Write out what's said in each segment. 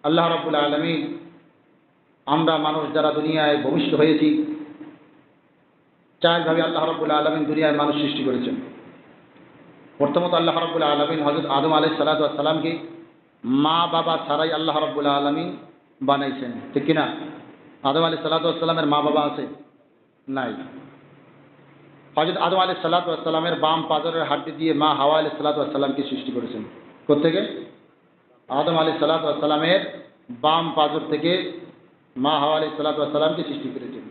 আল্লাহ রাব্বুল আলামিন আমরা মানুষ যারা দুনিয়ায় ভূমিষ্ঠ হয়েছি, চারভাবে আল্লাহ রাব্বুল আলামিন দুনিয়ায় মানুষ সৃষ্টি করেছেন। প্রথমত আল্লাহ রাব্বুল আলামিন হযরত আদম আলাইহিস সালাতু ওয়াস সালামকে মা বাবা ছাড়াই আল্লাহ রাব্বুল আলামিন বানাইছেন, ঠিক কিনা? আদম আলাইহিস সালাতু ওয়াস সালামের মা বাবা আছে? নাই। হযরত আদম আলাইহিস সালাতু ওয়াস সালামের বাম পাজরের হাড্ডি দিয়ে মা হাওয়া আলাইহিস সালাতু ওয়াস সালামকে সৃষ্টি করেছেন। কোথা থেকে? আদম আলাইহিস সালাতু ওয়াস সালামের বাম পাজর থেকে মা হাওয়া আলাইহিস সালাতু ওয়াস সালামকে সৃষ্টি করেছেন।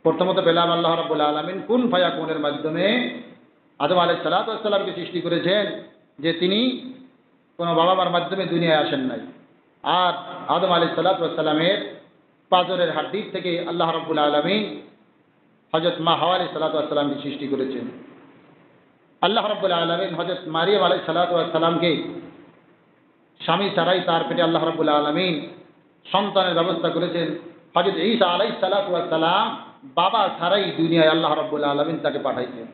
প্রথমত পেলাম আল্লাহ রাব্বুল আলামিন কুন ফায়াকুনের মাধ্যমে আদম আলাইহিস সালাতু ওয়াস সালামকে সৃষ্টি করেছেন, যে তিনি কোনো বাবা মার মাধ্যমে দুনিয়ায় আসেন নাই। আর আদম আলাইহিস সালাতু ওয়াস সালামের পাজরের হাড্ডি থেকে আল্লাহ রাব্বুল আলামিন হযরত মা হাওয়া আলাইহিস সালাতু ওয়াস সালামকে সৃষ্টি করেছেন। আল্লাহ রাব্বুল আলামিন হযরত মারিয়াম আলাইহিস সালাতু ওয়াস সালামকে স্বামী ছাড়াই তার পেটে আল্লাহ রাব্বুল আলামিন সন্তানের ব্যবস্থা করেছেন। হযরত ঈসা আলাইহিস সালাতু ওয়াস সালাম বাবা ছাড়াই দুনিয়ায় আল্লাহ রাব্বুল আলামিন তাকে পাঠাইছেন।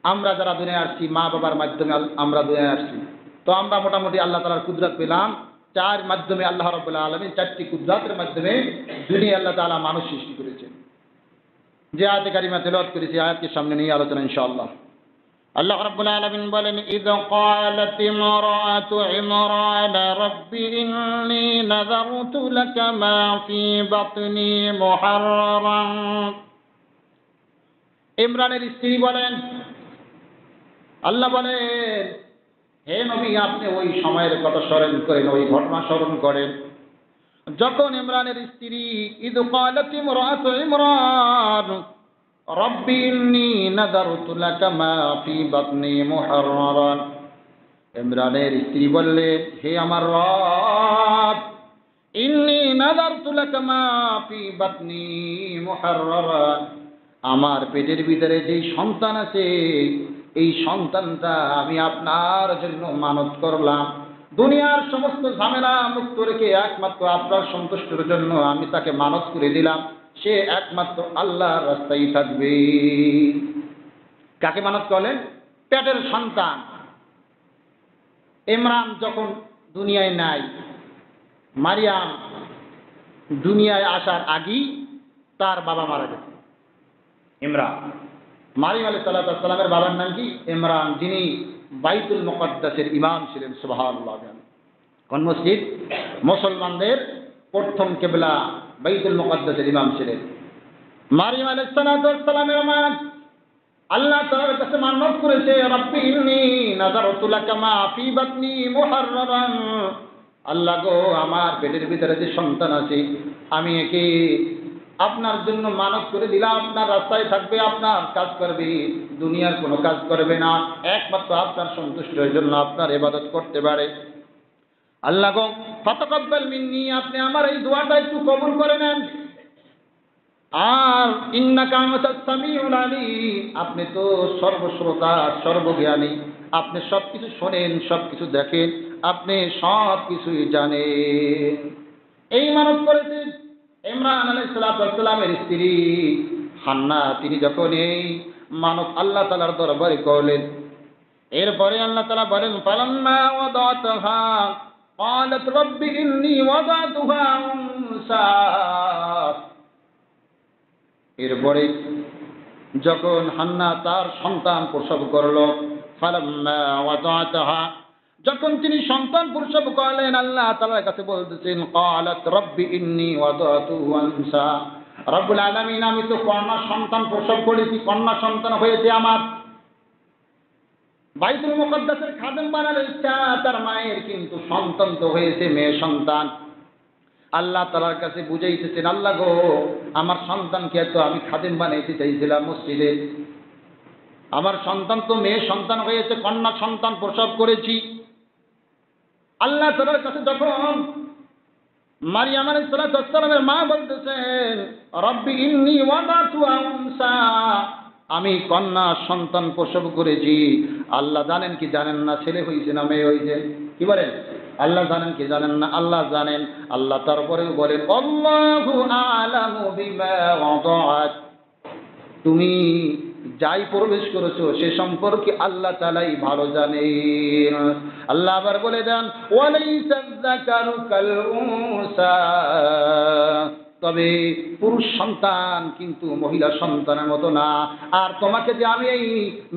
আমরা যারা দুনিয়ায় আসছি মা বাবার মাধ্যমে আমরা দুনিয়ায় আসছি, তো আমরা মোটামুটি আল্লাহ তাআলার কুদরত পেলাম চার মাধ্যমে। আল্লাহ রাব্বুল আলামিন চারটি কুদরতের মাধ্যমে দুনিয়ায় আল্লাহ তাআলা মানুষ সৃষ্টি করেছেন। যে আয়াতে কারিমা তেলাওয়াত করেছি আয়াতকে সামনে নিয়ে আলোচনা ইনশাআল্লাহ। আল্লাহ রাব্বুল আলামিন বলেন, ইয ক্বালাত ইমরাতু ইমরান রাব্বি ইন্নী নাযারতু লাকা মা ফী বাতনি মুহাররারান। ইমরানের স্ত্রী বলেন, আল্লাহ বলেন, হে নবী আপনি ওই সময়ের কথা স্মরণ করেন, ওই ঘটনা স্মরণ করেন যখন ইমরানের স্ত্রী ইয ক্বালাত ইমরাতু ইমরান রাব্বি ইন্নী নাযারতু লাকা মা ফী বাতনি মুহাররারান। ইমরানের স্ত্রী বললেন, হে আমার রব, ইন্নী নাযারতু লাকা মা ফী বাতনি মুহাররারান, আমার পেটের ভিতরে যেই সন্তান আছে এই সন্তানটা আমি আপনার জন্য মানত করলাম। দুনিয়ার সমস্ত ঝামেলা মুক্ত রেখে একমাত্র আপনার সন্তুষ্টির জন্য আমি তাকে মানত করে দিলাম, সে একমাত্র আল্লাহর রাস্তায় থাকবে। কাকে মানত করলেন? পেটের সন্তান। ইমরান যখন দুনিয়ায় নাই, মারিয়াম দুনিয়ায় আসার আগেই তার বাবা মারা গেছে। ইমরান, মারিয়াম আলাইহিস সালামের বাবার নাম কি? ইমরান, যিনি বাইতুল মুকাদ্দাসের ইমাম ছিলেন। সুবহানাল্লাহ। কোন মসজিদ? মুসলমানদের প্রথম কিবলা বাইতুল মুকাদ্দাসের ইমাম ছিলেন। মারিয়াম আলাইহিস সালামের মা আল্লাহ তাআলার কাছে মানত করেছে, রাব্বি ইন্নী নাযারতু লাকা মা ফী বাতনি মুহাররারান। আল্লাহ গো, আমার পেটের ভিতরে যে সন্তান আছে আমি একে আপনার জন্য মানত করে দিলাম, আপনার রাস্তায় থাকবে, আপনার কাজ করবে, দুনিয়ার কোনো কাজ করবে না, একমাত্র আপনার সন্তুষ্টির জন্য আপনার ইবাদত করতে পারে। আল্লাহ গো ফাতাকাব্বাল মিন্নি, আপনি আমার এই দোয়াটা একটু কবুল করে নেন। আর ইন্নাকা আনতাস সামিউল আলিম, আপনি তো সর্বশ্রোতা সর্বজ্ঞানী, আপনি সবকিছু শোনেন, সবকিছু দেখেন, আপনি সবকিছুই জানেন। এই মানত করেছেন ইমরান আলাইহিস সালামের স্ত্রী হান্না। তিনি যখন এই মানত আল্লাহ তাআলার দরবারে করলেন, এরপরে আল্লাহ তাআলা বলেন, ফালাম্মা ওয়াদাতাহা ক্বালাত রাব্বি ইন্নী ওয়াদাতুহা উনসা। এরপরে যখন হান্না তার সন্তান প্রসব করল, ফালাম্মা ওয়াদাতাহা, যখন তিনি সন্তান প্রসব করলেন, আল্লাহ তাআলার কাছে বলতেছেন, ক্বালাত রাব্বি ইন্নী ওয়াদাতুহু উনসা। রব্বুল আলামিন, আমি তো কন্যা সন্তান প্রসব করেছি, কন্যা সন্তান হয়েছে আমার। বাইতুল মুকাদ্দাসের খাদেম বানার ইচ্ছা তার মায়ের, কিন্তু সন্তান তো হয়েছে মেয়ে সন্তান। আল্লাহ তাআলার কাছে বুঝাইতেছেন, আল্লাহ গো, আমার সন্তানকে তো আমি খাদেম বানাইতে চাইছিলাম মসজিদে, আমার সন্তান তো মেয়ে সন্তান হয়েছে, কন্যা সন্তান প্রসব করেছি। আল্লাহ তাআলার কাছে যখন মারিয়াম আলাইহিস সালামের মা বলতেছেন, রাব্বি ইন্নী ওয়াদাতুহা উনসা, আমি কন্যা সন্তান প্রসব করেছি। আল্লাহ জানেন কি জানেন না ছেলে হয়েছে না মেয়ে হয়েছে? কি বলেন? আল্লাহ জানেন কি জানেন না? আল্লাহ জানেন। আল্লাহ তারপরেও বলেন, আল্লাহু আ'লামু বিমা ওয়াদাআত, তুমি যাই প্রবেশ করেছো সে সম্পর্কে আল্লাহ তাআলাই ভালো জানেন। আল্লাহ আবার বলে দেন ওয়ালাইসা যাকারু কাল উনসা, তবে পুরুষ সন্তান কিন্তু মহিলা সন্তানের মতো না। আর তোমাকে যে আমি এই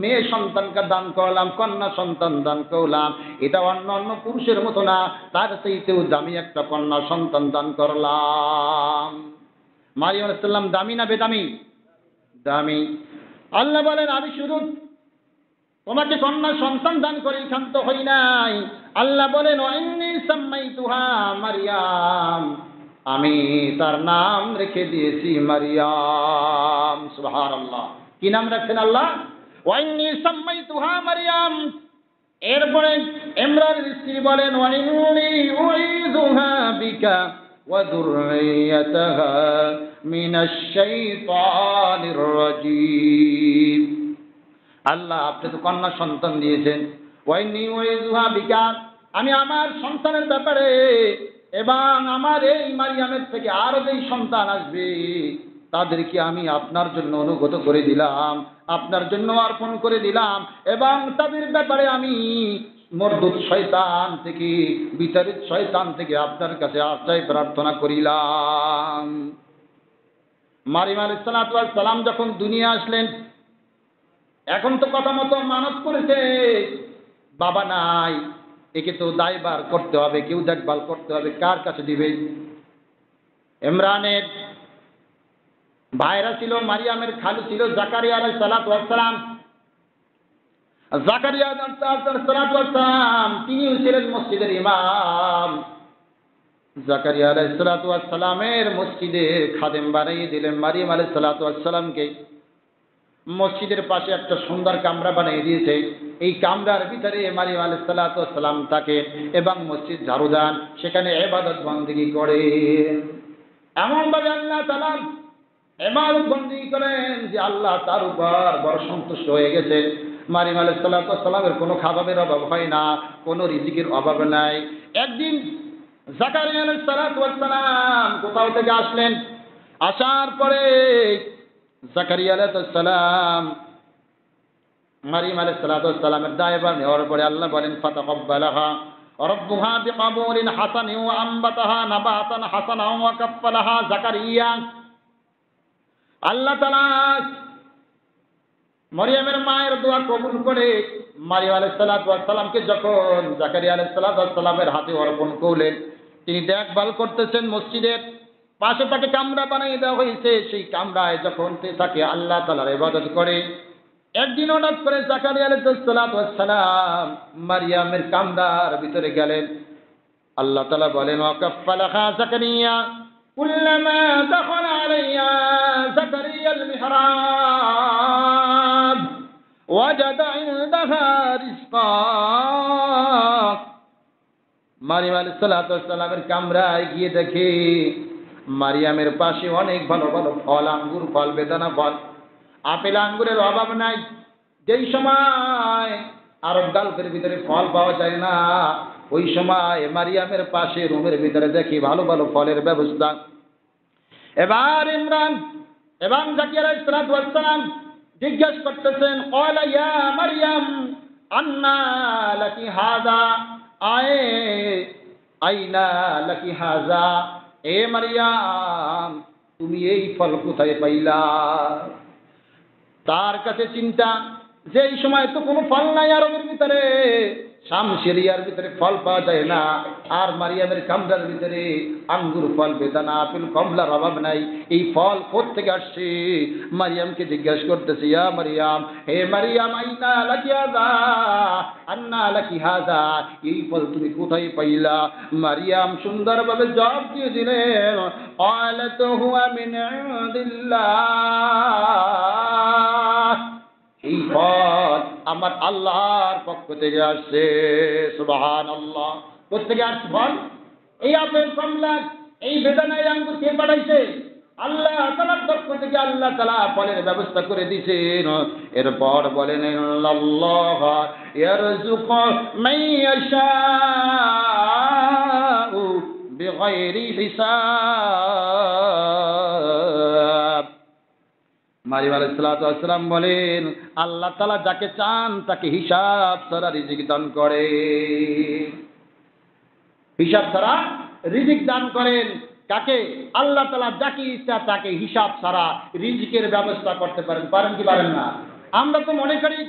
মেয়ে সন্তানকে দান করলাম, কন্যা সন্তান দান করলাম, এটা অন্য অন্য পুরুষের মতো না, তার চাইতেও দামি একটা কন্যা সন্তান দান করলাম। মারিয়াম আলাইহিস সালাম দামি না বেদামি? দামি। আল্লাহ বলেন আমি শুধু তোমাকে কন্যা সন্তান দান করে ক্ষান্ত হই নাই। আল্লাহ বলেন ওয়াইন্নী সাম্মাইতুহা মারিয়াম, আমি তার নাম রেখে দিয়েছি মারিয়াম। সুবহানাল্লাহ। কি নাম রাখছেন আল্লাহ? ওয়াইন্নী সাম্মাইতুহা মারিয়াম। এরপরে ইমরানের স্ত্রী বলেন ওয়াইন্নী উঈযুহা বিকা ওয়া যুররিয়াতাহা মিনাশ শাইতানির রাজীম। আল্লাহ আপনি তো কন্যা সন্তান দিয়েছেন, ওয়াইন্নী উঈযুহা বিকা, আমি আমার সন্তানের ব্যাপারে এবং আমার এই মারিয়ামের থেকে আরো যেই সন্তান আসবে তাদেরকে আমি আপনার জন্য অনুগত করে দিলাম, আপনার জন্য অর্পণ করে দিলাম, এবং তাদের ব্যাপারে আমি মরদুদ শয়তান থেকে, বিতাড়িত শয়তান থেকে আপনার কাছে আশ্রয় প্রার্থনা করিলাম। মারিয়াম আলাইহিস সালাতু ওয়াস সালাম যখন দুনিয়া আসলেন, এখন তো কথা মতো মানত করেছে, বাবা নাই, একে তো দায়ভার করতে হবে, কেউ দেখভাল করতে হবে, কার কাছে দিবে? ইমরানের ভাইরা ছিল, মারিয়ামের খালু ছিল জাকারিয়া আলাইহিস সালাতু ওয়াস সালাম। জাকারিয়া আলাইহিস সালাতু ওয়াস সালাম তিনিও ছিলেন মসজিদের ইমাম। জাকারিয়া আলাইহিস সালাতু ওয়াস সালামের মসজিদে খাদেম বানিয়ে দিলেন মারিয়াম আলাইহিস সালাতু ওয়াস সালামকে। মসজিদের পাশে একটা সুন্দর কামরা বানিয়ে দিয়েছে, এই কামরার ভিতরে মারিয়াম আলাইহিস সালাতু ওয়াস সালাম থাকে এবং মসজিদ ঝাড়ু দেন, সেখানে ইবাদত বন্দেগী করে। এমন ভাবে আল্লাহ তাআলা ইবাদত বন্দেগী করেন যে আল্লাহ তার উপর বড় সন্তুষ্ট হয়ে গেছে। মারিয়াম আলাইহিস সালাতু ওয়াস সালামের কোনো খাবারের অভাব হয় না, কোনো রিজিকের অভাব নাই। একদিন জাকারিয়া আলাইহিস সালাতু ওয়াস সালাম কোথাও থেকে আসলেন, আসার পরে জাকারিয়া আলাইহিস সালাম মারিয়াম আলাইহিস সালাতু ওয়াস সালামের দায়ভার নেওয়ার পরে আল্লাহ বলেন ফাতাকাব্বালাহা রাব্বুহা বিকাবুলিন হাসানিন ওয়া আনবাতাহা নাবাতান হাসানান ওয়া কাফফালাহা জাকারিয়া। আল্লাহ তাআলা মরিয়মের মায়ের দোয়া কবুল করে মারিয়াম আলাইহিস সালাতু ওয়াস সালামকে যখন জাকারিয়া আলাইহিস সালাতু ওয়াস সালামের হাতে অর্পণ করলেন, তিনি দেখভাল করতেছেন। মসজিদের পাশে তাকে কামরা বানিয়ে দেওয়া হয়েছে, সেই কামরায় যখন তাকে আল্লাহ তাআলার ইবাদত করে, একদিন হঠাৎ করে জাকারিয়া আলাইহিস সালাতু ওয়াস সালাম মারিয়ামের কামরার ভিতরে গেলেন। আল্লাহ তাআলা বলেন ওয়াকাফফালাহা জাকারিয়া কুল্লামা দাখালা আলাইহা জাকারিয়াল মিহরাব ওয়াজাদা ইনদাহা রিজকা। মারিয়াম আলাইহিস সালাতু ওয়াস সালামের কামরায় গিয়ে দেখে মারিয়ামের পাশে অনেক ভালো ভালো ফল, আঙ্গুর ফল, বেদানা ফল, আপেল আঙ্গুরের অভাব নাই। যেই সময় আরব গালফের ভিতরে ফল পাওয়া যায় না, ওই সময় মারিয়ামের পাশে রুমের ভিতরে দেখি ভালো ভালো ফলের ব্যবস্থা। এবার ইমরান এবং জাকারিয়া আলাইহিস সালাতু ওয়াস সালাম জিজ্ঞেস করতেছেন ক্বালা ইয়া মারিয়াম আন্না লাকি হাযা, আইনা লাকি হাযা, এ মারিয়াম তুমি এই ফল কোথায় পাইলা? তার কাছে চিন্তা যে এই সময় তো কোনো ফল নাই আরবের ভিতরে, শাম সিরিয়ার ভিতরে ফল পাওয়া যায় না, আর মারিয়ামের কামরার ভিতরে আঙ্গুর ফল, বেদানা, আপেল, কমলার অভাব নাই, এই ফল কোত্থেকে আসছে? মারিয়ামকে জিজ্ঞাসা করতেছে ইয়া মারিয়াম, হে মারিয়াম আইনা লাকি হাযা, আন্না লাকি হাযা, এই ফল তুমি কোথায় পাইলা? মারিয়াম সুন্দরভাবে জবাব দিয়ে দিলেন ক্বালাত হুয়া মিন ইনদিল্লাহ, এই ফল আমার আল্লাহর পক্ষ থেকে আসছে। সুবহানাল্লাহ। কোত্থেকে আসছে ফল? এই আপেল, কমলা, এই বেদানা, এই আঙ্গুর কে পাঠাইছে? আল্লাহ তাআলার পক্ষ থেকে আল্লাহ তাআলা ফলের ব্যবস্থা করে দিয়েছেন। এরপর বলেন আল্লাহ ইয়ারযুকু মান ইয়াশাউ বিগাইরি হিসাব। মারিয়াম আলাইহিস সালাতু ওয়াস সালাম বলেন, আল্লাহ তাআলা যাকে চান তাকে হিসাব ছাড়া রিজিক দান করে। হিসাব ছাড়া রিজিক দান করেন কাকে? আল্লাহ তাআলা যাকে ইচ্ছা তাকে হিসাব ছাড়া রিজিকের ব্যবস্থা করতে পারেন। পারেন কি পারেন না? আমরা তো মনে করি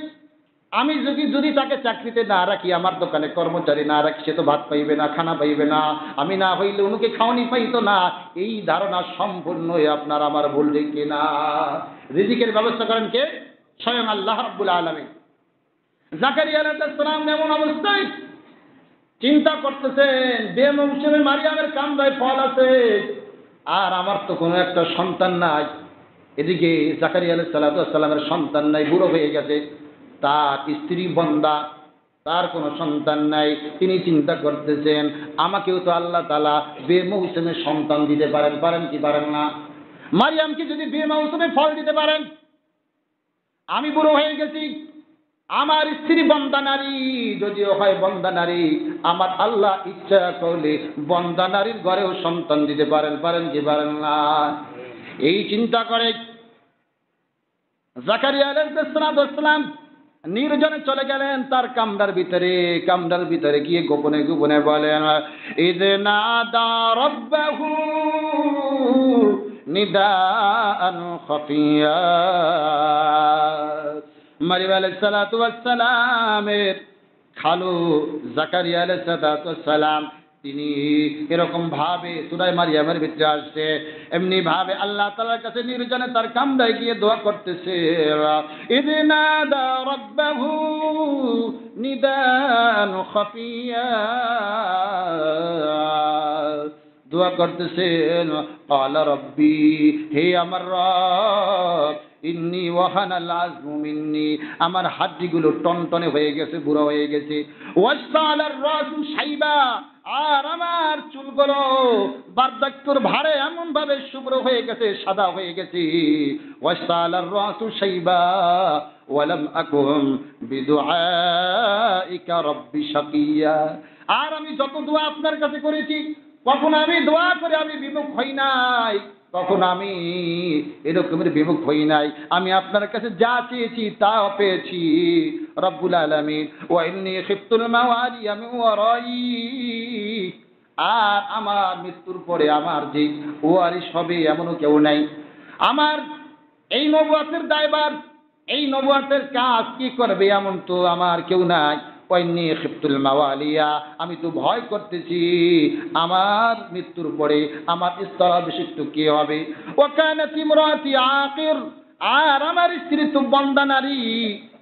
আমি যদি তাকে চাকরিতে না রাখি, আমার দোকানে কর্মচারী না রাখি, সে তো ভাত পাইবে না, খানা পাইবে না, আমি না হইলে উনুকে খাওয়ানি পাইতো না। এই ধারণা সম্পূর্ণই আপনার আমার ভুল, ঠিক কিনা? রিজিকের ব্যবস্থা করেন কে? স্বয়ং আল্লাহ রাব্বুল আলামিন। জাকারিয়া আলাইহিস সালাম এমন অবস্থায় চিন্তা করতেছেন, বেমৌসুমে মারিয়ামের কান্দায় ফল আছে, আর আমার তো কোনো একটা সন্তান নাই। এদিকে জাকারিয়া আলাইহিস সালামের সন্তান নাই, বুড়ো হয়ে গেছে, তার স্ত্রী বন্দা, তার কোনো সন্তান নাই। তিনি চিন্তা করতেছেন, আমাকেও তো আল্লাহ তাআলা বেমৌসুমে সন্তান দিতে পারেন। পারেন কি পারেন না? মারিয়ামকে যদি বেমৌসুমে ফল দিতে পারেন, আমি বুড়ো হয়ে গেছি, আমার স্ত্রী বন্দা নারী, যদিও হয় বন্দা নারী, আমার আল্লাহ ইচ্ছা করলে বন্দা নারীর ঘরেও সন্তান দিতে পারেন। পারেন কি পারেন না? এই চিন্তা করে জাকারিয়া আলাইহিস সালাম নির্জনে চলে গেলেন তার কামরার ভিতরে গিয়ে গোপনে গোপনে বলেন, ইযনা দা রাব্বাহু নিদাআন খাফিয়া। মারিয়াম আলাইহিস সালামের খালু জাকারিয়া আলাইহিস সালাম তিনি এরকম ভাবে সূরা মারিয়ামের ভিতরে আসছে, এমনি ভাবে আল্লাহ তাআলার কাছে নির্জনে তার কামরায় গিয়ে দোয়া করতেছে, ইযনা দা রাব্বাহু নিদান খাফিয়া, দোয়া করতেছেন, ক্বালা রাব্বি, হে আমার রব, ইন্নী ওয়াহানাল আযমু মিন্নী, আমার হাড্ডিগুলো টনটনে হয়ে গেছে, বুড়ো হয়ে গেছে, ওয়াসতালার রাসু শাইবা, আর আমার চুলগুলো বার্ধক্যের ভারে এমন ভাবে শুভ্র হয়ে গেছে, সাদা হয়ে গেছে, ওয়াসতালার রাসু শাইবা ওয়ালাম আকুম বিদুআইকা রাব্বি শাকিয়া, আর আমি যত দোয়া আপনার কাছে করেছি, কখন আমি দোয়া করে আমি বিমুখ হই নাই, তখন আমি এরকমের বিমুখ হই নাই, আমি আপনার কাছে যা চেয়েছি তাও পেয়েছি রব্বুল আলামিন। ওয়া ইন্নী খিফতুল মাওয়ালিয়া মিন ওয়ারাই, আর আমার মৃত্যুর পরে আমার যে ওয়ারিশ হবে এমনও কেউ নাই। আমার এই নবুয়তের দায়ভার, এই নবুয়তের কাজ কি করবে এমন তো আমার কেউ নাই। ওয়াইন্নী খিফতুল মাওয়ালিয়া, আমি তো ভয় করতেছি আমার মৃত্যুর পরে আমার স্থলাভিষিক্ত কে হবে। ওয়া কানাত ইমরাতি আকির, আর আমার স্ত্রী তো বন্দা নারী,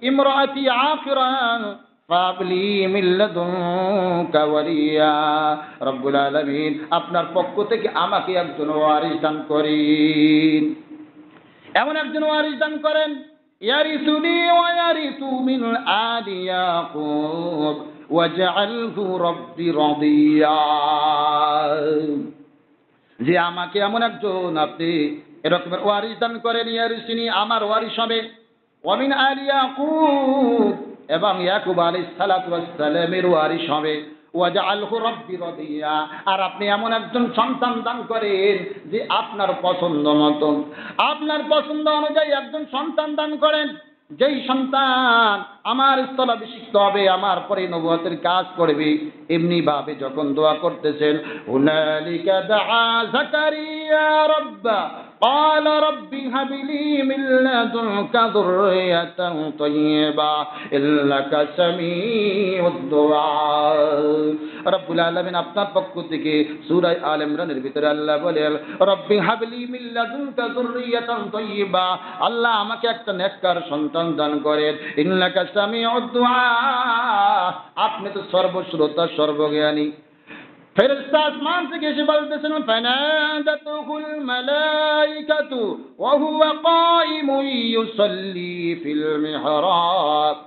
ইমরাতি আকিরান ফাবলি মিন লাদুনকা ওয়ালিয়া, রব্বুল আলামিন আপনার পক্ষ থেকে আমাকে একজন ওয়ারিস দান করেন, এমন একজন ওয়ারিস দান করেন, ইয়ারিসুনি ওয়া ইয়ারিসু মিন আলি ইয়াকুব ওয়াজআলহু রাব্বি রাদিয়া, যে আমাকে এমন একজন আপনি এরকমের ওয়ারিস দান করেন, ইয়ারিসুনি আমার ওয়ারিস হবে, ওয়া মিন আলি ইয়াকুব এবং ইয়াকুব আলাইহিস সালাতু ওয়াস সালামের ওয়ারিস হবে, ওয়াজআলহু রাব্বি রাদিয়া, আর আপনি এমন একজন সন্তান দান করেন যে আপনার পছন্দ মতো, আপনার পছন্দ অনুযায়ী একজন সন্তান দান করেন, যেই সন্তান আমার স্থলাভিষিক্ত হবে, আমার পরে নবুয়তের কাজ করবে। এমনি ভাবে যখন দোয়া করতেছেন, হুনালিকা দাআ জাকারিয়া রাব্বা قال رب هب لي من لدنك ذرية طيبة إنك سميع الدعاء। রব্বুল আলামিন আপনার পক্ষ থেকে সূরা আলে ইমরানের ভিতরে আল্লাহ বলেন, রব্বি হাবলি মিন লাদুনকা যুররিয়াতান তাইয়্যিবা, আল্লাহ আমাকে একটা নেককার সন্তান দান করেন, ইন্নাকা সামিউদ দুআ, আপনি তো সর্বশ্রোতা সর্বজ্ঞানী। ফেরেশতা আসমান থেকে এসে বলতেছেন, ফানাদাতুহুল মালাইকাতু ওয়া হুয়া কাইমুন ইউসাল্লি ফিল মিহরাব,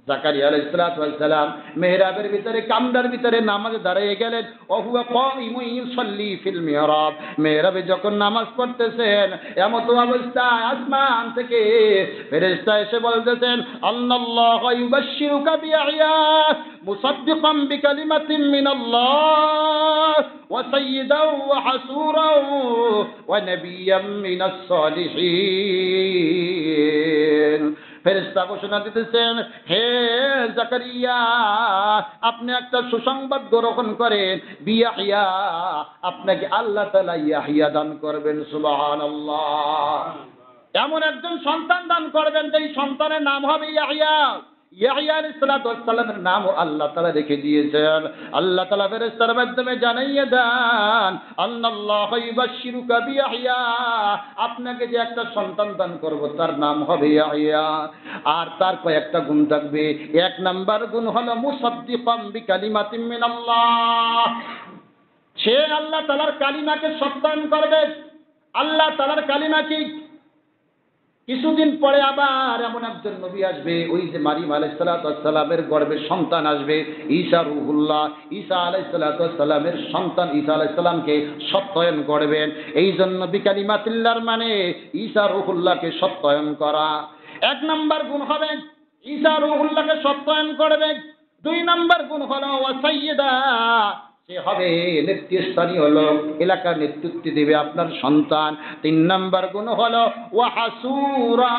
জাকারিয়া আলাইহিস সালাতু ওয়াস সালাম মেহরাবের ভিতরে কামরার ভিতরে নামাজে দাঁড়িয়ে গেলেন। ওহুয়া কাইমুন ইউসাল্লি ফিল মিহরাব, মেহরাবে যখন নামাজ পড়তেছেন এমত অবস্থায় আসমান থেকে ফেরেশতা এসে বলতেছেন, আল্লাহু ইউবাশশিরুকা বিইয়া মুসাদ্দিকাম বিকালিমাতিন মিনাল্লাহ ওয়া সাইয়্যিদান ওয়া হাসুরান ওয়া নাবিয়্যাম মিনাস সালিহিন। ফেরেশতা ঘোষণা দিতেছেন, হে জাকারিয়া, আপনি একটা সুসংবাদ গ্রহণ করেন, বিয়াহিয়া, আপনাকে আল্লাহ তাআলা ইয়াহিয়া দান করবেন। সুবহানাল্লাহ। এমন একজন সন্তান দান করবেন যেই সন্তানের নাম হবে ইয়াহিয়া। ইয়াহিয়া আলাইহিস সালাতু ওয়াস সালামের নাম আল্লাহ তাআলা রেখে দিয়েছেন। আল্লাহ তাআলা ফেরেশতার মাধ্যমে জানাইয়ে দেন, আল্লাহু ইউবাশশিরুকা বিয়াহিয়া, আপনাকে যে একটা সন্তান দান করব তার নাম হবে ইয়াহিয়া। আর তার কয়েকটা গুণ থাকবে। এক নাম্বার গুণ হলো মুসাদ্দিকাম বিকালিমাতিন মিনাল্লাহ, সে আল্লাহ তাআলার কালিমাকে সত্যায়ন করবে। আল্লাহ তাআলার কালিমা কি? কিছুদিন পরে আবার এমন একজন নবী আসবে, ওই যে মারিয়াম আলাইহিস সালাতু ওয়াস সালামের গর্ভে সন্তান আসবে, ঈসা রূহুল্লাহ। ঈসা আলাইহিস সালাতু ওয়াস সালামের সন্তান ঈসা আলাইহিস সালামকে সত্যায়ন করবেন। এই জন্য বিকালিমাতিল্লাহর মানে ঈসা রূহুল্লাহকে সত্যায়ন করা। এক নাম্বার গুণ হবে ঈসা রূহুল্লাহকে সত্যায়ন করবে। দুই নাম্বার গুণ হলো ওয়া সাইয়্যিদা, সে হবে নেতৃস্থানীয় লোক, এলাকার নেতৃত্ব দেবে আপনার সন্তান। তিন নাম্বার গুণ হলো ওয়া হাসুরা,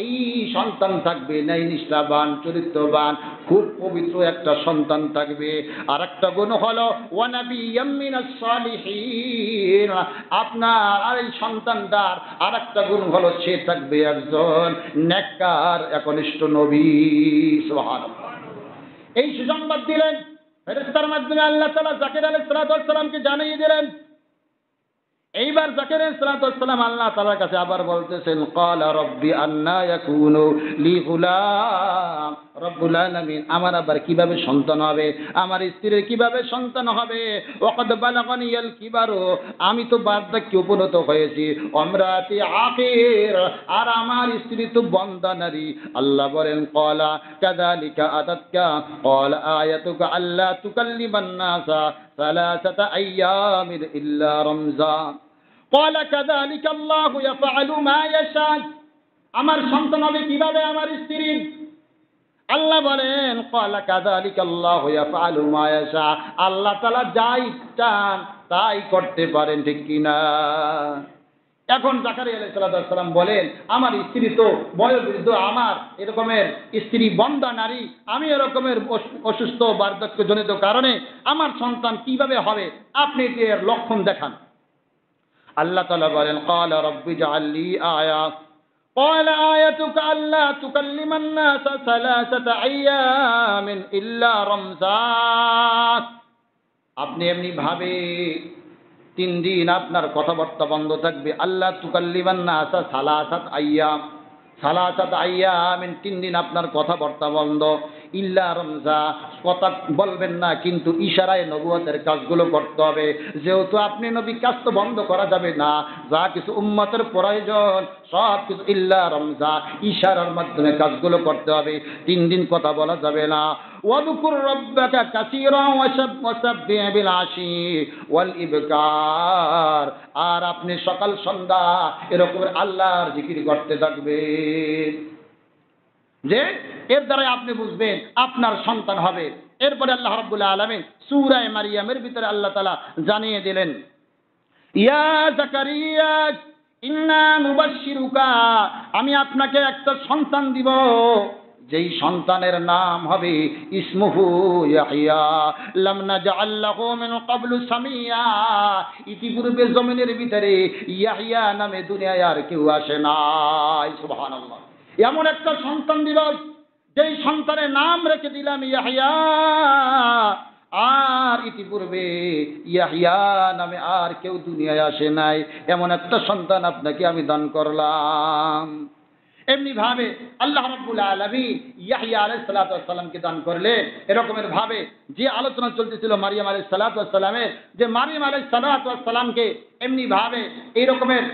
এই সন্তান থাকবে ন্যায়নিষ্ঠাবান, চরিত্রবান, খুব পবিত্র একটা সন্তান থাকবে। আর একটা গুণ হলো ওয়া নাবিয়্যাম মিনাস সালিহিন, আপনার আর এই সন্তানটার আর একটা গুণ হলো সে থাকবে একজন নেককার একনিষ্ঠ নবী। সুবহানাল্লাহ। এই সুসংবাদ দিলেন ফেরেশতার মাধ্যমে আল্লাহ তাআলা জাকারিয়া আলাইহিস সালাতু ওয়াস সালামকে জানিয়ে দিলেন। এইবার জাকারিয়া আলাইহিস সালাতু ওয়াস সালাম আল্লাহ তাআলার কাছে আবার বলতেছেন, ক্বালা রাব্বি আন্না ইয়াকুনু লি গুলাম, রব্বুল আলামিন, আমার আবার কিভাবে সন্তান হবে, আমার স্ত্রীর কিভাবে সন্তান হবে। ওয়াকাদ বালাগানিয়াল কিবারু, আমি তো বার্ধক্যে উপনীত হয়েছি, ওয়ামরাতি আকির, আর আমার স্ত্রী তো বন্ধ্যা নারী। আল্লাহ বলেন, ক্বালা কাযালিকা আতাতকা ক্বালা আয়াতুকা আল্লা তুকাল্লিমান নাসা সালাসাতা আইয়ামিন ইল্লা রমজান ক্বালা কাযালিকা আল্লাহু ইয়াফআলু মা ইয়াশা, আমার সন্তান হবে কিভাবে আমার স্ত্রীর। আল্লাহ বলেন, ক্বালা কাযালিকা আল্লাহু ইয়াফআলু মা ইয়াশা, আল্লাহ তাআলা যাই চান তাই করতে পারেন, ঠিক কিনা? এখন জাকারিয়া আলাইহিস সালাম বলেন, আমার স্ত্রী তো বয়োবৃদ্ধ, আমার এরকমের স্ত্রী বন্ধ্যা নারী, আমি এরকমের অসুস্থ বার্ধক্যজনিত কারণে আমার সন্তান কিভাবে হবে, আপনি এর লক্ষণ দেখান। আল্লাহ তাআলা বলেন, ক্বালা রাব্বি জাআল লি আয়া ক্বালা আয়াতুকা আল্লা তুকাল্লিমান নাসা সালাসাতা আইয়ামিন ইল্লা রমজান, আপনি এমনি ভাবে 3 দিন আপনার কথাবার্তা বন্ধ থাকবে। আল্লাহ তুকাল্লিমান নাসা সালাসাত আইয়ামিন, 3 দিন আপনার কথাবার্তা বন্ধ। ইল্লা রমজান, কথা বলবেন না, কিন্তু ইশারায় নবুয়তের কাজগুলো করতে হবে। যেহেতু আপনি নবী, কাজ তো বন্ধ করা যাবে না, যা কিছু উম্মতের প্রয়োজন সব কিছু ইল্লা রমজান, ইশারার মাধ্যমে কাজগুলো করতে হবে। 3 দিন কথা বলা যাবে না। ওয়াযকুর রাব্বাকা কাসীরান ওয়াসাব্বিহ বিল আশি ওয়াল ইবকার, আর আপনি সকাল সন্ধ্যা এরকম আল্লাহর জিকির করতে থাকবেন, যে এর দ্বারা আপনি বুঝবেন আপনার সন্তান হবে। এরপরে আল্লাহ রাব্বুল আলামিন সূরা মারিয়ামের ভিতরে আল্লাহ তাআলা জানিয়ে দিলেন, ইয়া জাকারিয়া ইন্না নুবাশশিরুকা, আমি আপনাকে একটা সন্তান দিব, যেই সন্তানের নাম হবে ইসমুহু ইয়াহিয়া লাম নাজআল লাহু মিন ক্বাবলু সামিয়া, ইতিপূর্বে জমিনের ভিতরে ইয়াহিয়া নামে দুনিয়ায় আর কেউ আসে নাই। সুবহানাল্লাহ। এমন একটা সন্তান দিল যেই সন্তানের নাম রেখে দিলাম ইয়াহিয়া, আর ইতিপূর্বে ইয়াহিয়া নামে আর কেউ দুনিয়ায় আসে নাই, এমন একটা সন্তান আপনাকে আমি দান করলাম। এমনি ভাবে আল্লাহ রাব্বুল আলামিন ইয়াহিয়া আলাইহিস সালাতু ওয়াস সালামকে দান করলেন। এরকমের ভাবে যে আলোচনা চলতেছিল মারিয়াম আলাইহিস সালাতু ওয়াস সালামের, যে মারিয়াম আলাইহিস সালাতু ওয়াস সালামকে এমনি ভাবে এই রকমের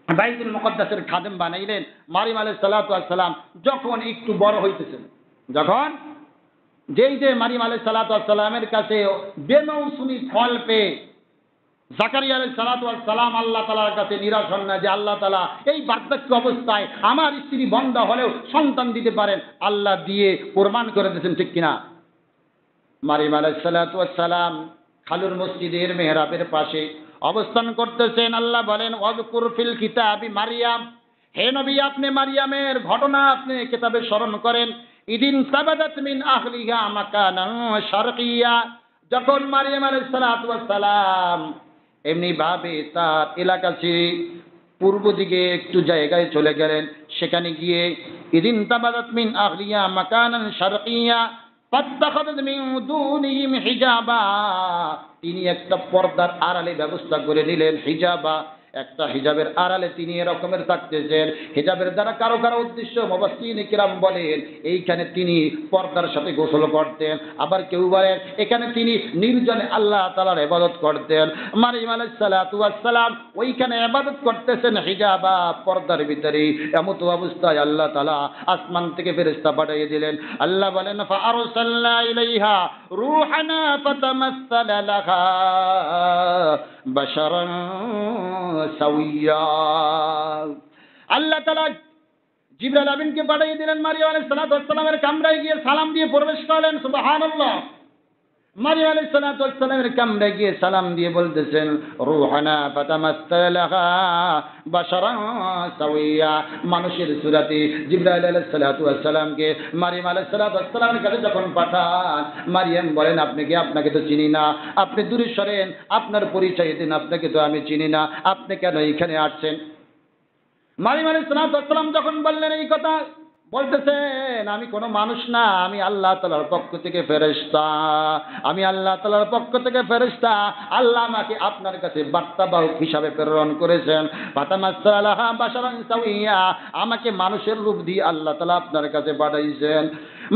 বাইতুল মুকদ্দাসের খাদেম বানাইলেন। মারিয়াম আলাইহিস সালাতু ওয়াস সালাম যখন একটু বড় হইতেছেন, যখন যেই যে মারিয়াম আলাইহিস সালাতু ওয়াস সালামের কাছে বেমৌসুমি ফল পেয়ে জাকারিয়া আলাইহিস সালাতু ওয়াস সালাম আল্লাহ তাআলার কাছে নিরাশ হন না যে আল্লাহ তাআলা এই বার্ধক্য অবস্থায় আমার স্ত্রী বন্ধা হলেও সন্তান দিতে পারেন, আল্লাহ দিয়ে কোরবান করে দিয়েছেন, ঠিক কিনা? মারিয়াম আলাইহিস সালাতু ওয়াস সালাম খালুর মসজিদের মেহরাবের পাশে অবস্থান করতেছেন। আল্লাহ বলেন ওয়াজকুর ফিল কিতাবি মারিয়াম, হে নবী আপনি মারিয়ামের ঘটনা আপনি কিতাবে স্মরণ করেন। ইদিন সাবাদাত মিন আহলিহা মাকানান শারকিয়া, যখন মারিয়াম আলাইহিস সালাতু ওয়াস সালাম এমনি ভাবে তার এলাকা ছেড়ে পূর্ব দিকে একটু জায়গায় চলে গেলেন, সেখানে গিয়ে ইদিন তাবাদাত মিন আহলিহা মাকানান শারকিয়া ফাত্তাখাযাত মিন দুনিহিম হিজাবা, তিনি একটা পর্দার আড়ালে ব্যবস্থা করে নিলেন। হিজাবা, একটা হিজাবের আড়ালে তিনি এরকমের থাকতেছেন। হিজাবের দ্বারা কারো কারো উদ্দেশ্য মুফাসসিরিন কিরাম বলেন এইখানে তিনি পর্দার সাথে গোসল করতেন, আবার কেউ বলেন এখানে তিনি নির্জনে আল্লাহ তাআলার ইবাদত করতেন। মারিয়াম আলাইহিস সালাতু ওয়াস সালাম ওইখানে ইবাদত করতেছেন হিজাবা, পর্দার ভিতরে। এমত অবস্থায় আল্লাহ তাআলা আসমান থেকে ফেরেশতা পাঠিয়ে দিলেন। আল্লাহ বলেন ফাআরসালনা ইলাইহা রূহানা ফাতামাসসালা লাহা বাশারান সাওয়্যা। আল্লাহ তাআলা জিবরাইল আমিনকে পাঠিয়ে দিলেন মারিয়াম আলাইহিস সালাতু ওয়াস সালামের কামরায় গিয়ে সালাম দিয়ে প্রবেশ করলেন। সুবহানাল্লাহ। মারিয়াম আলাইহিস সালাতু ওয়াস সালামের কামরায় গিয়ে সালাম দিয়ে বলতেছেন রূহানা ফাতামাসসালা লাহা বাশারান সাওয়্যা, মানুষের সূরাতে জিবরাইল আলাইহিস সালাতু ওয়াস সালামকে মারিয়াম আলাইহিস সালাতু ওয়াস সালামের কাছে যখন পাঠান, মারিয়াম বলেন আপনি কি, আপনাকে তো চিনি না, আপনি দূরে সরেন, আপনার পরিচয় দিন, আপনাকে তো আমি চিনি না, আপনি কেন এখানে আসছেন? মারিয়াম আলাইহিস সালাতু ওয়াস সালাম যখন বললেন এই কথা, বলতেছেন আমি কোনো মানুষ না, আমি আল্লাহ তাআলার পক্ষ থেকে ফেরেশতা, আমি আল্লাহ তাআলার পক্ষ থেকে ফেরেশতা, আল্লাহ আমাকে আপনার কাছে বার্তাবাহক হিসাবে প্রেরণ করেছেন। ফাতামাসসালা লাহা বাশারান সাওয়্যা, আমাকে মানুষের রূপ দিয়ে আল্লাহ তাআলা আপনার কাছে পাঠাইছেন।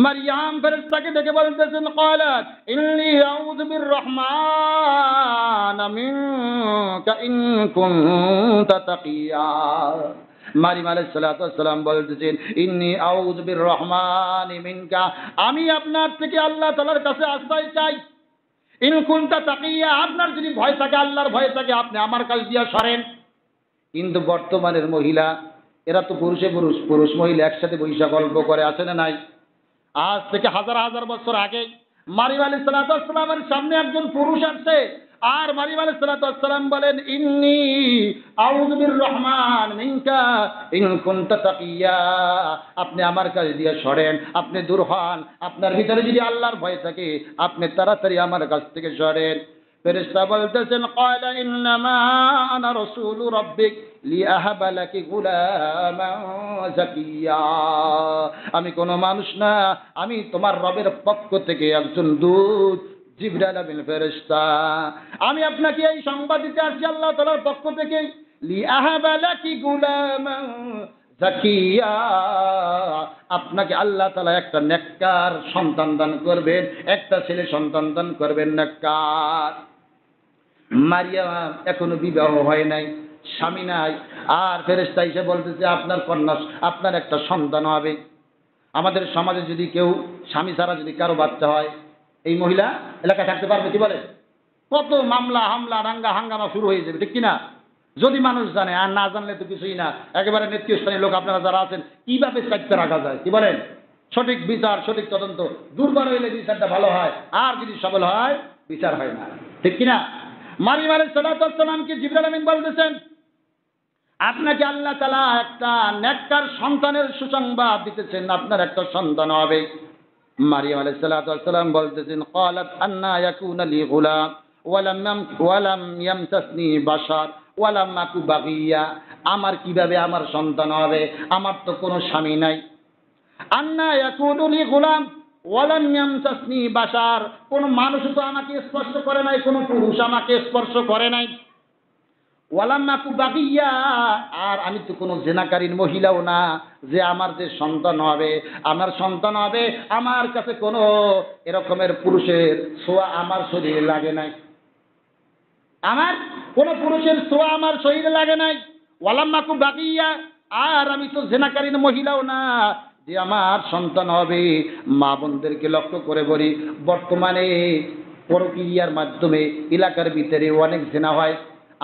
মারিয়াম ফেরেশতাকে ডেকে বলতেছেন ক্বালাত ইন্নী আউযু বিররহমান মিনকা ইন কুনতা তাকিয়া। মারিয়াম আলাইহিস সালাতু ওয়াস সালাম বলতেছেন ইন্নী আউযু বিররহমানি মিনকা, আমি আপনার থেকে আল্লাহ তাআলার কাছে আশ্রয় চাই। ইন কুনতা তাকিয়া, আপনার যদি ভয় থাকে, আল্লাহর ভয় থাকে, আপনি আমার কাছ দিয়ে সরেন। কিন্তু বর্তমানের মহিলা এরা তো পুরুষ মহিলা একসাথে বৈশা গল্প করে, আছে না নাই? আজ থেকে হাজার হাজার বছর আগে মারিয়াম আলাইহিস সালাতু ওয়াস সালামের সামনে একজন পুরুষ আসছে, আর মারিয়াম আলাইহিস সালাতু ওয়াস সালাম বলেন ইন্নী আউযু বিররহমান মিনকা ইন কুনতা তাকিয়া, আপনি আমার কাছে দিয়ে সরেন, আপনি দূর হন, আপনার ভিতরে যদি আল্লাহর ভয় থাকে আপনি তাড়াতাড়ি আমার কাছ থেকে সরেন। ফেরেশতা বলতেছেন ক্বালা ইন্নামা আনা রাসূলু রাব্বিক লিআহাবা লাকি গুলামান যাকিয়া, আমি কোনো মানুষ না, আমি তোমার রবের পক্ষ থেকে একজন দূত, জিবরাইল আমিন ফেরেশতা। আমি আপনাকে এই সংবাদ দিতে আসছি আল্লাহ তাআলার পক্ষ থেকে, লিআহাবা লাকি গুলামান যাকিয়া, আপনাকে আল্লাহ তাআলা একটা নেককার সন্তান দান করবেন, একটা ছেলে সন্তান দান করবেন, নেককার। মারিয়াম এখনো বিবাহ হয় নাই, স্বামী নাই, আর ফেরেশতা এসে বলতেছে আপনার কন্যা, আপনার একটা সন্তান হবে। আমাদের সমাজে যদি কেউ স্বামী ছাড়া যদি কারো বাচ্চা হয়, এই মহিলা এলাকায় থাকতে পারবে? কি বলে? কত মামলা হামলা রাঙ্গা হাঙ্গামা শুরু হয়ে যাবে, ঠিক কিনা? যদি মানুষ জানে, আর না জানলে তো কিছুই না। একেবারে নেতৃস্থানীয় লোক আপনারা যারা আছেন, কিভাবে চাইতে রাখা যায়, কি বলেন? সঠিক বিচার, সঠিক তদন্ত, দুর্বল হইলে বিচারটা ভালো হয়, আর যদি সবল হয় বিচার হয় না, ঠিক কিনা? মারিয়াম আলাইহিস সালাতু ওয়াস সালামকে জিবরাইল আমিন বলতেছেন আপনাকে আল্লাহ তাআলা একটা নেককার সন্তানের সুসংবাদ দিতেছেন, আপনার একটা সন্তান হবে। মারিয়াম আলাইহিস সালাতু ওয়াস সালাম বলতেছেন ক্বালাত আন্না ইয়াকুনা লি গুলাম ওয়ালাম ইয়ামসাসনি বাশার ওয়ালাম আকু বাগিয়া, আমার কিভাবে আমার সন্তান হবে, আমার তো কোনো স্বামী নাই। আন্না ইয়াকুনু লি গুলাম ওয়ালাম ইয়ামসাসনি বাশার, কোন মানুষ তো আমাকে স্পর্শ করে নাই, কোন পুরুষ আমাকে স্পর্শ করে নাই। ওয়ালাম আকু বাগিয়া, আর আমি তো কোনো জেনাকারীর মহিলাও না যে আমার যে সন্তান হবে, আমার সন্তান হবে, আমার কাছে কোনো এরকমের পুরুষের ছোঁয়া আমার শরীরে লাগে নাই, আমার কোন পুরুষের ছোঁয়া আমার শরীরে লাগে নাই। ওয়ালাম আকু বাগিয়া, আর আমি তো জেনাকারীর মহিলাও না যে আমার সন্তান হবে, মা বোনদেরকে লক্ষ্য করে বলি, বর্তমানে পরকীয়ার মাধ্যমে এলাকার ভিতরে অনেক জেনা হয়।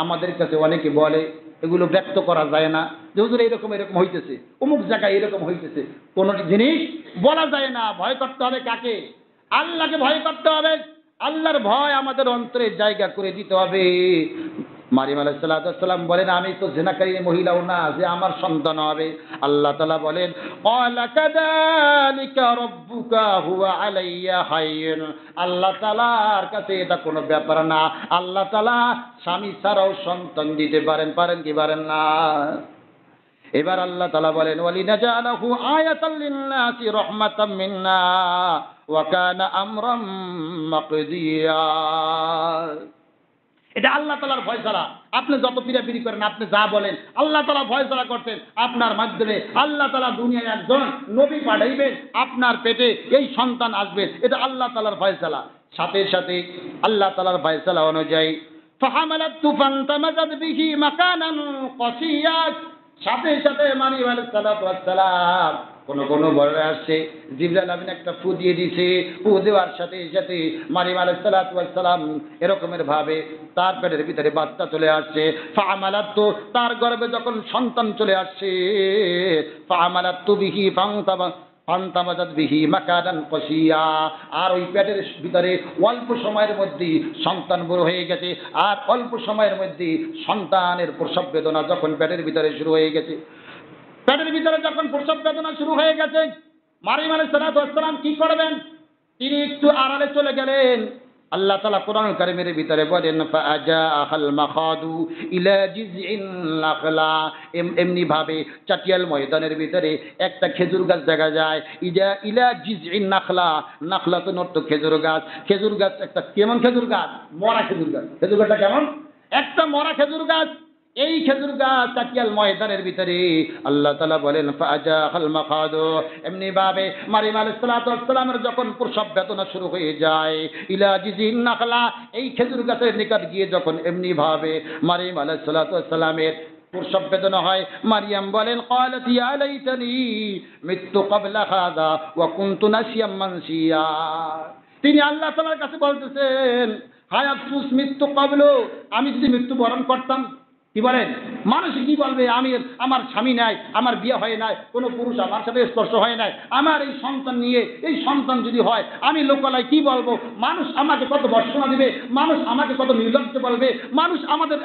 আমাদের কাছে অনেকে বলে, এগুলো ব্যক্ত করা যায় না, যে হুজুর এরকম এরকম হইতেছে, অমুক জায়গায় এরকম হইতেছে। কোনো জিনিস বলা যায় না। ভয় করতে হবে কাকে? আল্লাহকে ভয় করতে হবে। আল্লাহর ভয় আমাদের অন্তরে জায়গা করে দিতে হবে। মারিয়াম আলাইহিস সালাম বলেন, আমি তো জিনাকারী মহিলাও না যে আমার সন্তান হবে। আল্লাহ তাআলা বলেন, ক্বালা কাযালিকা রাব্বুকা হুয়া আলাইয়া হায়্যুন। আল্লাহ তাআলার কাছে এটা কোনো ব্যাপার না। আল্লাহ তাআলা স্বামী ছাড়াও সন্তান দিতে পারেন, পারেন কি পারেন না? এবার আল্লাহ তাআলা বলেন, ওয়ালিনাজালাহু আয়াতাল লিন্নাসি রাহমাতাম মিন্না ওয়া কানা আমরাম মাকদিয়া। এটা আল্লাহ তাআলার ফয়সালা। আপনি যত পিরাপিরি করেন, আপনি যা বলেন, আল্লাহ তাআলা ফয়সালা করতেন আপনার মাধ্যমে। আল্লাহ তাআলা দুনিয়ায় একজন নবী পাঠাইবেন, আপনার পেটে এই সন্তান আসবে, এটা আল্লাহ তাআলার ফয়সালা। সাথে সাথে আল্লাহ তাআলার ফয়সালা অনুযায়ী ফাহামালাতু ফান্তামাযাত বিহি মাকানান কসিয়া। সাথে সাথে মারিয়াম আলাইহিস সালাম, কোন বর্ণনা আসছে জিবরাইল আমিন একটা ফু দিয়ে দিয়েছে। ফু দেওয়ার সাথে সাথে মারিয়াম আলাইহিস সালাম এরকমের ভাবে তার পেটের ভিতরে বাচ্চা চলে আসছে। ফাআমালাতু, তার গর্ভে যখন সন্তান চলে আসছে, ফাআমালাতু বিহি ফান্তামাযাত বিহি মাকানান কসিয়া। আর ওই পেটের ভিতরে অল্প সময়ের মধ্যে সন্তান বড় হয়ে গেছে। আর অল্প সময়ের মধ্যে সন্তানের প্রসব বেদনা যখন পেটের ভিতরে শুরু হয়ে গেছে, পেটের ভিতরে যখন প্রসব বেদনা শুরু হয়ে গেছে, মারিয়াম আলাইহিস সালাম কি করবেন? তিনি একটু আড়ালে চলে গেলেন। আল্লাহ তাআলা কোরআনুল কারীমের ভিতরে বলেন, ফাআজাআল মাখাদু ইলা জিযইন নাখলা। এমনি ভাবে চাটিয়াল ময়দানের ভিতরে একটা খেজুর গাছ দেখা যায়। ইলা জিযইন নাখলা, নাখলা তো নর্ত খেজুর গাছ। খেজুর গাছ একটা কেমন খেজুর গাছ? মরা খেজুর গাছ। খেজুর গাছটা কেমন? একটা মরা খেজুর গাছ। এই খেজুর গাছ চাটিয়াল ময়দানের ভিতরে আল্লাহ তাআলা বলেন, ফাআজাআল মাখাদু। এমনি ভাবে মারিয়াম আলাইহিস সালামের যখন প্রসব বেদনা শুরু হয়ে যায়, ইলা জিযইন নাখলা, এই খেজুর গাছের নিকট গিয়ে যখন এমনি ভাবে মারিয়াম আলাইহিস সালামের প্রসব বেদনা হয়, মারিয়াম বলেন, ক্বালাত ইয়া লাইতানি মিততু ক্বাবলা হাযা ওয়া কুনতু নাসিয়াম মানসিয়া। তিনি আল্লাহ তাআলার কাছে বলতেছেন, হায় আফসোস, মৃত্যু ক্বাবলু, আমি যদি মৃত্যুবরণ করতাম। কি বলেন? মানুষ কি বলবে? আমার স্বামী নাই, আমার বিয়ে হয় নাই, কোনো পুরুষ আমার সাথে স্পর্শ হয় নাই, আমার এই সন্তান নিয়ে, এই সন্তান যদি হয়, আমি লোকালয় কি বলবো? মানুষ আমাকে কত ভর্ৎসনা দিবে, মানুষ আমাকে কত নির্লজ্জ বলবে, মানুষ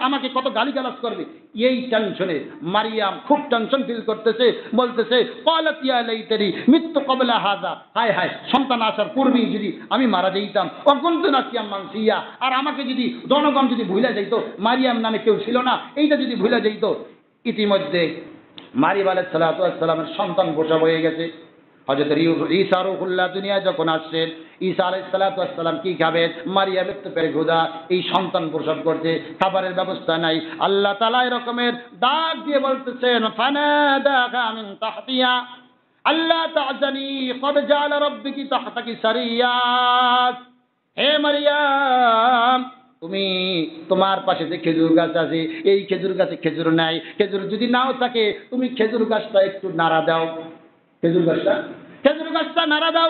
আমাকে কত গালিগালাজ করবে। এই টেনশনে মারিয়াম খুব টেনশন ফিল করতেছে, বলতেছে, ক্বালাত ইয়া লাইতানি মিততু ক্বাবলা হাযা। হায় হায়, সন্তান আসার পূর্বেই যদি আমি মারা যাইতাম, ওয়া কুনতু নাসিয়াম মানসিয়া। আর আমাকে যদি জনগণ যদি ভুলে যাইতো, মারিয়াম নামে কেউ ছিল না, এইটা যদি ভুলে যাইতো। ইতিমধ্যে মারিয়াম আলাইহিস সালামের সন্তান প্রসব হয়ে গেছে। হযরত ঈসা রূহুল্লাহ দুনিয়া যখন আসছেন, ঈসা আলাইহিস সালাম কি খাবেন? মারিয়ামের তো পেটে ক্ষুধা, এই সন্তান প্রসব করছে, খাবারের ব্যবস্থা নাই। আল্লাহ তাআলা এরকমের ডাক দিয়ে বলতেছেন, ফানাদাহা মিন তাহতিহা আল্লা তাহজানি ক্বাদ জাআলা রাব্বুকি তাহতাকি সারিয়া। হে মারিয়াম, তুমি, তোমার পাশে যে খেজুর গাছ আছে, এই খেজুর গাছে খেজুর নাই। খেজুর যদি নাও থাকে, তুমি খেজুর গাছটা একটু নাড়া দাও। খেজুর গাছটা নাড়া দাও,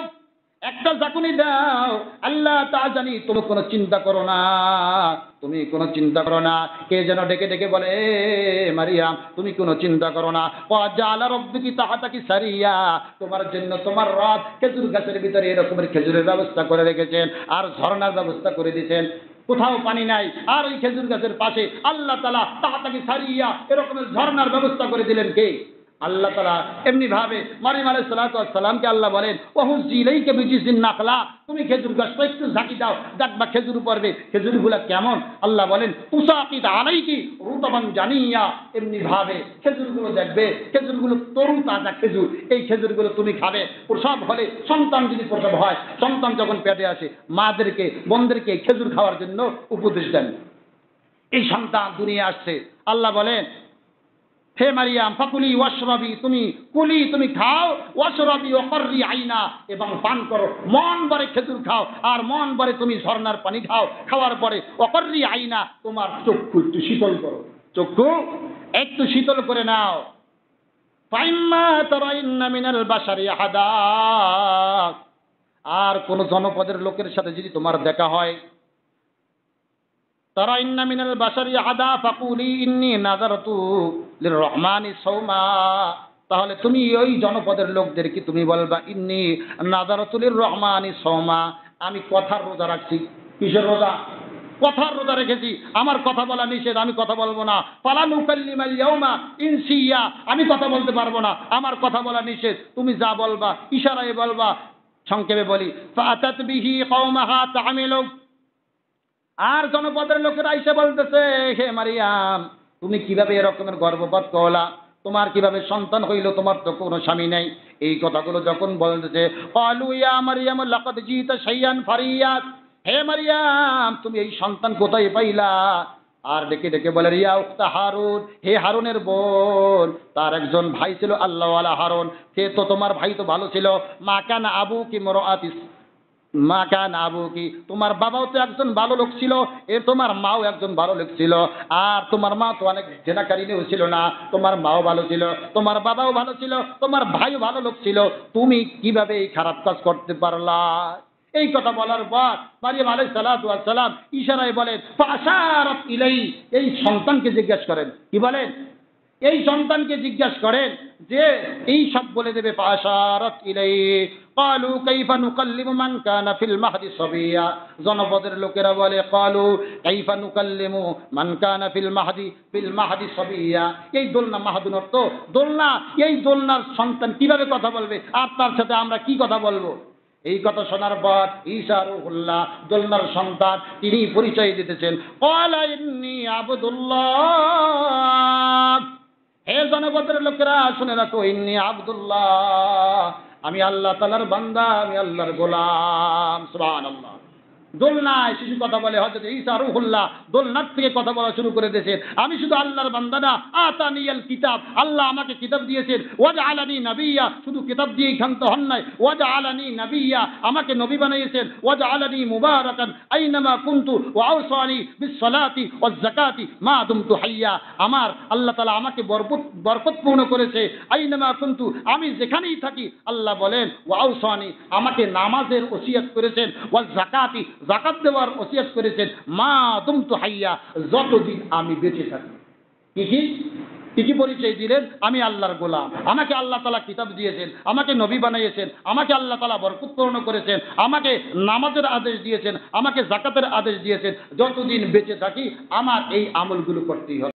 একটা ঝাঁকুনি দাও। আল্লাহ তাআজানি, তুমি কোনো চিন্তা করো না, তুমি কোনো চিন্তা করো না। কে যেন ডেকে ডেকে বলে, মারিয়াম তুমি কোনো চিন্তা করো না, ক্বাদ জাআলা রাব্বুকি তাহতাকি সারিয়া, তোমার জন্য তোমার রব খেজুর গাছের ভিতরে এরকমের খেজুরের ব্যবস্থা করে রেখেছেন, আর ঝর্ণার ব্যবস্থা করে দিয়েছেন। কোথাও পানি নাই, আর ওই খেজুর গাছের পাশে আল্লাহ তাআলা তাহতাকি সারিয়া এরকমের ঝর্ণার ব্যবস্থা করে দিলেন। কে? আল্লাহ তাআলা। এমনি ভাবে মারিয়াম আলাইহিস সালামকে আল্লাহ বলেন, ওয়াহুজ্জি ইলাইকা বিজিজিন নাখলা, তুমি খেজুর গাছটা একটু ঝাঁকি দাও, দেখবা খেজুর পড়বে। খেজুরগুলো কেমন? আল্লাহ বলেন, তুসাকিত আলাইকি রুতাবান জানিয়া। এমনি ভাবে খেজুরগুলো দেখবে, খেজুরগুলো তরু তাজা খেজুর, এই খেজুরগুলো তুমি খাবে। প্রসব হলে, সন্তান যদি প্রসব হয়, সন্তান যখন পেটে আসে, মাদেরকে, বোনদেরকে খেজুর খাওয়ার জন্য উপদেশ দেন। এই সন্তান দুনিয়া আসছে, আল্লাহ বলেন, হে মারিয়াম ফাকুলি ওয়াশরাবি, তুমি কুলি, তুমি খাও, ওয়াশরাবি ওয়াকরি আইনা, এবং পান করো, মন ভরে খেজুর খাও, আর মন ভরে তুমি ঝর্ণার পানি খাও। খাওয়ার পরে ওয়াকরি আইনা, তোমার চক্ষু একটু শীতল করো, চক্ষু একটু শীতল করে নাও। ফাইম্মা তারাইন্না মিনাল বাশারি আহাদা, আর কোন জনপদের লোকের সাথে যদি তোমার দেখা হয়, তারাইন্না মিনাল বাশারি আহাদা ফাকুলি ইন্নী নাযারতু লিররহমানি সাওমা, তাহলে তুমি ওই জনপদের লোকদেরকে তুমি বলবা ইন্নী নাযারতু লিররহমানি সাওমা, আমি কথার রোজা রাখছি। কিসের রোজা? কথার রোজা রেখেছি, আমার কথা বলা নিষেধ, আমি কথা বলবো না। ফালা নুকাল্লিমাল ইয়াউমা ইনসিয়া, আমি কথা বলতে পারবো না, আমার কথা বলা নিষেধ, তুমি যা বলবা ইশারায় বলবা। সংক্ষেপে বলি, ফাআতাত বিহি কওমাহা তাহমিলু, আর জনপদের লোকেরা এসে বলতেছে, হে মারিয়াম, তুমি কিভাবে এরকমের গর্ভপাত করলা, তোমার কিভাবে সন্তান হইল, তোমার তো কোনো স্বামী নাই। এই কথাগুলো যখন বলতেছে, ক্বালু ইয়া মারিয়াম লাকাদ জিতা শাইয়ান ফারিয়াত, হে মারিয়াম, তুমি এই সন্তান কোথায় পাইলা? আর ডেকে ডেকে বলে, রিয়া উখতা হারুন, হে হারুনের বোন, তার একজন ভাই ছিল আল্লাহওয়ালা হারুন, সে তো তোমার ভাই তো ভালো ছিল। মা কানা আবুকি মুরআতিস, মা কানা আবুকি, তোমার বাবাও তো একজন ভালো লোক ছিল, এর তোমার মাও একজন ভালো লোক ছিল। আর তোমার মা তো অনেক জেনাকারিনীও ছিল না, তোমার মাও ভালো ছিল, তোমার বাবাও ভালো ছিল, তোমার ভাইও ভালো লোক ছিল, তুমি কিভাবে এই খারাপ কাজ করতে পারলা? এই কথা বলার পর মারিয়াম আলাইহিস সালাতু ওয়াস সালাম ইশারায় বলেন, ফাশারাত ইলাই, এই সন্তানকে জিজ্ঞাসা করেন, কি বলেন? এই সন্তানকে জিজ্ঞাসা করেন যে এই সব বলে দেবে। ফাশারাত ইলাই ক্বালু কাইফা নুকাল্লিমু মান কানা ফিল মাহদি সাবিয়া, জনপদের লোকেরা বলে, ক্বালু কাইফা নুকাল্লিমু মান কানা ফিল মাহদি সাবিয়া, এই দোলনা, মাহাদুন অর্থ দোলনা, এই দোলনার সন্তান কিভাবে কথা বলবে, আর তার সাথে আমরা কি কথা বলবো? এই কথা শোনার পর ঈসা রূহুল্লাহ, দোলনার সন্তান, তিনি পরিচয় দিতেছেন, ক্বালা ইন্নী আবদুল্লাহ, হে জনপদের লোকেরা শুনে রাখো, ইন্নী আবদুল্লাহ, আমি আল্লাহ তাআলার বান্দা, আমি আল্লাহর গোলাম। সুবহানাল্লাহ। দোলনায় শিশু কথা বলে, হযরত ঈসা রূহুল্লাহ দোলনার থেকে কথা বলা শুরু করে দিয়েছেন, আমি শুধু আল্লাহর বান্দা না, আতানিয়াল কিতাব, আল্লাহ আমাকে কিতাব দিয়েছেন, ওয়াজআলানি নাবিয়্যা, শুধু কিতাব দিয়েই ক্ষান্ত হন নাই, ওয়াজআলানি নাবিয়্যা, আমাকে নবী বানিয়েছেন, ওয়াজআলানি মুবারাকান আইনামা কুনতু ওয়া আওসানি বিস-সালাতি ওয়াজ-যাকাতি মা দুমতু হাইয়্যা, আমার আল্লাহ তাআলা আমাকে বরকতপূর্ণ করেছে, আইনামা কুনতু, আমি যেখানেই থাকি, আল্লাহ বলেন, ওয়া আওসানি, আমাকে নামাজের ওসিয়ত করেছেন, ওয়াজ-যাকাতি, যাকাত দেওয়ার ওসিয়ত করেছেন, মা দুমতু হাইয়া, যতদিন আমি বেঁচে থাকি। কি পরিচয় দিলেন? আমি আল্লাহর গোলাম, আমাকে আল্লাহ তাআলা কিতাব দিয়েছেন, আমাকে নবী বানিয়েছেন, আমাকে আল্লাহ তাআলা বরকতপূর্ণ করেছেন, আমাকে নামাজের আদেশ দিয়েছেন, আমাকে যাকাতের আদেশ দিয়েছেন, যতদিন বেঁচে থাকি আমার এই আমলগুলো করতেই হবে।